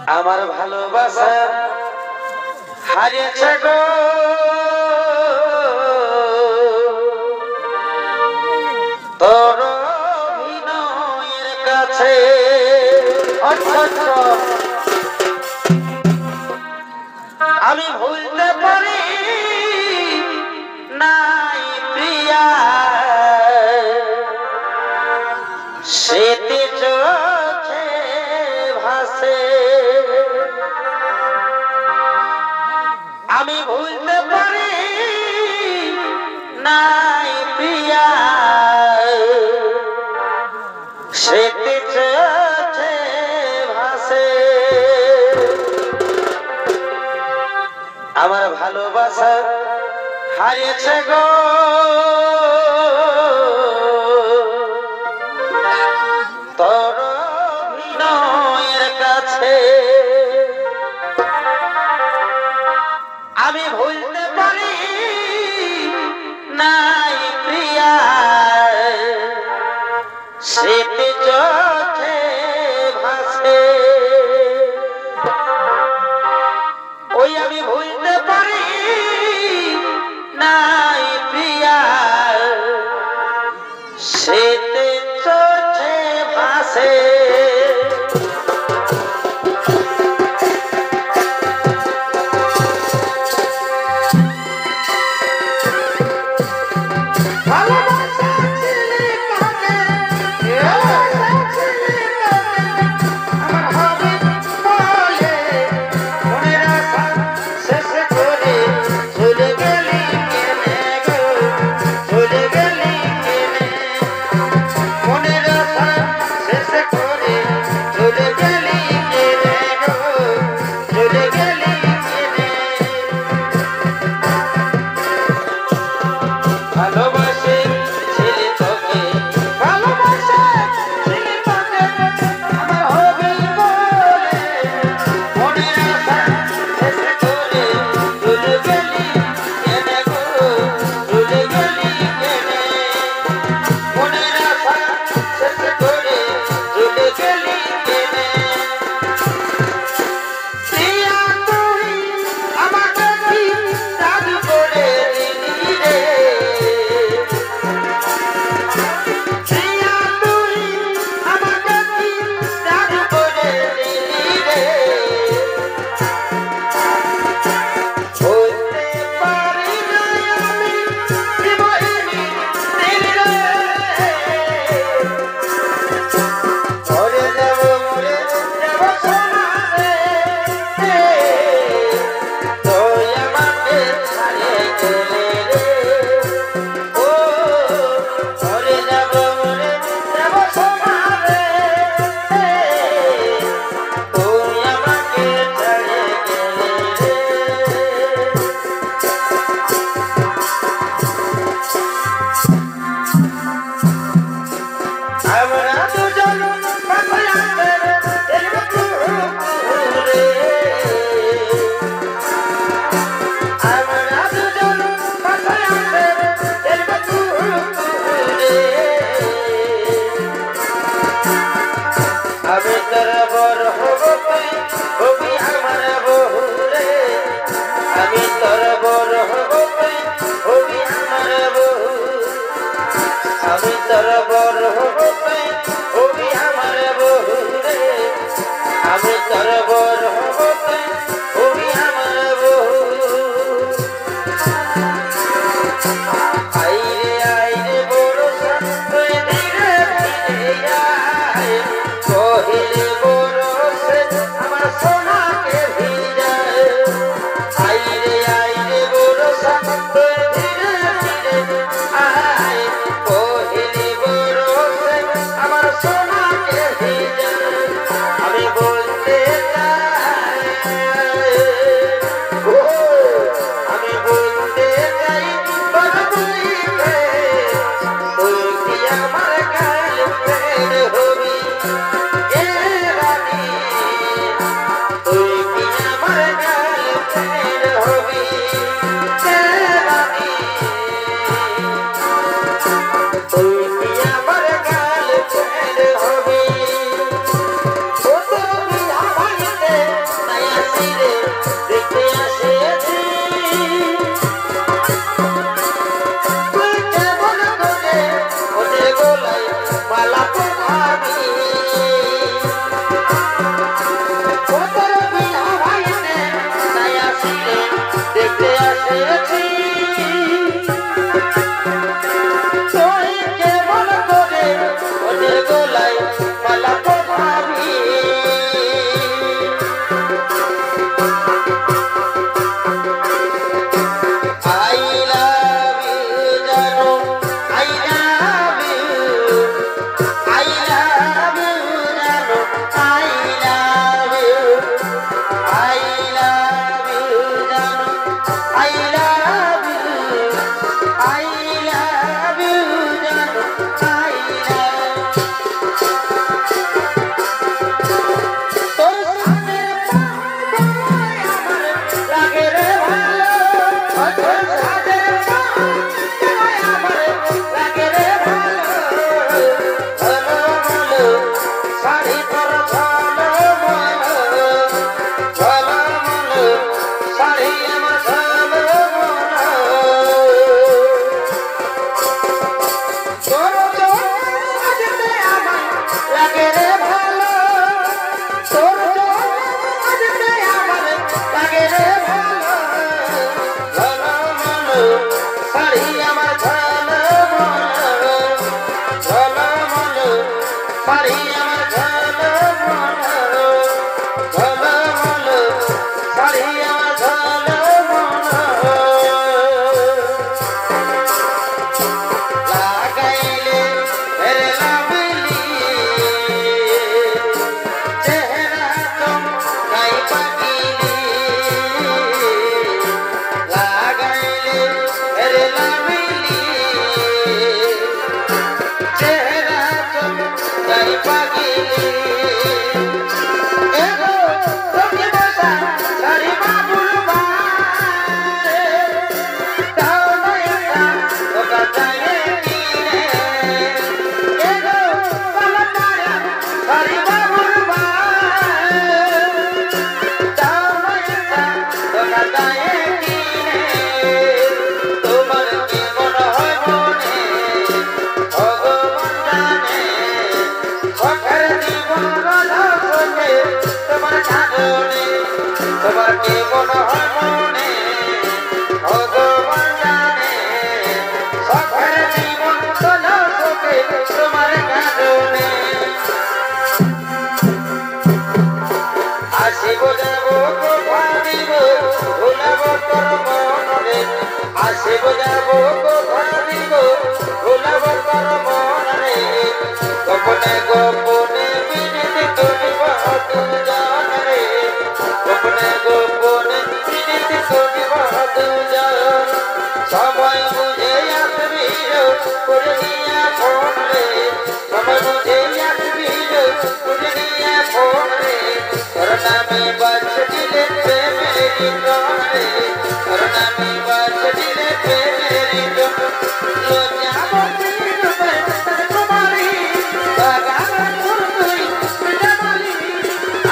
আমার ভালোবাসা হারিয়েছে গো তোর অভিনয়ের কাছে। আমি ভুলতে পারি নাই প্রিয়া স্মৃতি চোখে ভাসে। আমি ভুলতে পারি নাই প্রিয়া স্মৃতি চোখে ভাসে। আমার ভালোবাসা হারিয়েছে গো তোর অভিনয়ের কাছে। আমি ভুলতে পারি নাই প্রিয়া স্মৃতি চোখে ভাসে। ওই আমি ভুলতে পারি নাই প্রিয়া স্মৃতি চোখে ভাসে। আসিব যাব কথা দিব ভুলাব তোর মনরে আসিব যাব কথা দিব ভুলাব তোর মনরে গোপনে গোপনে বিনীত করিব দুজনরে গোপনে গোপনে বিনীত করিব দুজন সময় বুঝে আসবি করে নিয়ে ফোন রে সময় বুঝে আসবি করে নিয়ে ফোন রে তোর নামে বাজ দিলে প্রেমেরি জন রে তোর নামে বাজ দিলে প্রেমেরি জন লজ্জা বন্দির প্রেমের কুমারী বাগান তুই জামালি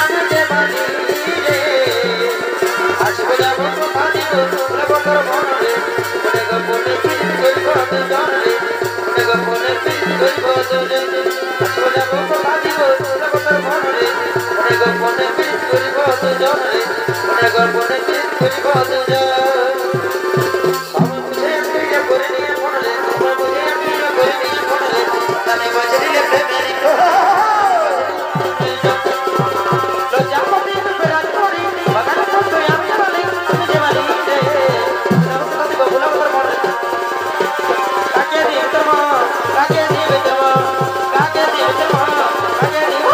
আমি দেবালি রে আসবে যাব কথা দিব ভুলাব তোর মন রে গোপনে পিরিত করিব দুজন রে গোপনে পিরিত করিব দুজন আসবে যাব কথা দিব ভুলাব তোর মন রে গোপনে পিরিত করিব দুজন রে গোপনে পিরিত করিব দুজন সময় বুঝে আমি করে নিয়ে ফোন রে সময় বুঝে আমি করে নিয়ে ফোন রে তানে বাজরিলে প্রেমেরি লজ্জা বন্দির প্রেমের কুমারী বাগান তুই আমি জামালি আমি দেবালি রে ভুলাব তোর মন রে কাকে দিয়ে তোর মন কাকে দিয়ে তোর মন কাকে দিয়ে তোর মন কাকে দিয়ে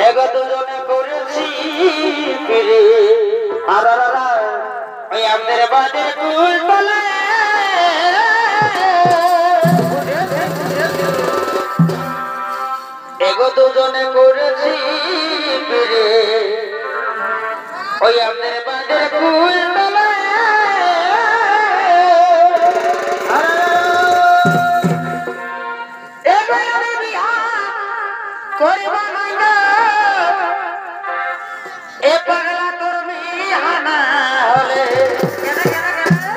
এগো দুজনে করেছি ফিরে আর ওই আমাদের বাদে কুল বলে এগো দুজনে করেছি ফিরে ওই আমাদের বাদে কুল বলে করিবা না এ পাগলা তোর বিহানা হলে কেন কেন কেন